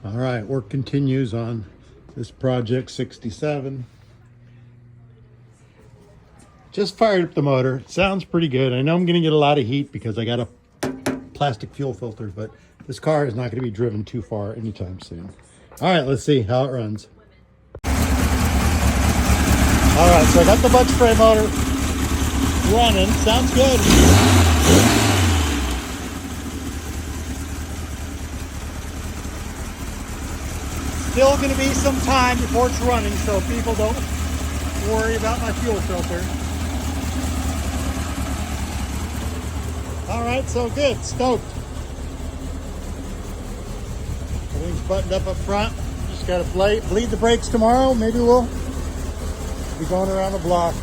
All right, work continues on this project 67. Just fired up the motor. It sounds pretty good. I know I'm gonna get a lot of heat because I got a plastic fuel filter, but this car is not gonna be driven too far anytime soon. All right, let's see how it runs. All right, so I got the bug spray motor running. Sounds good. Still going to be some time before it's running, so people don't worry about my fuel filter. All right, so good, stoked. Everything's buttoned up front. Just got to bleed the brakes tomorrow. Maybe we'll be going around the block.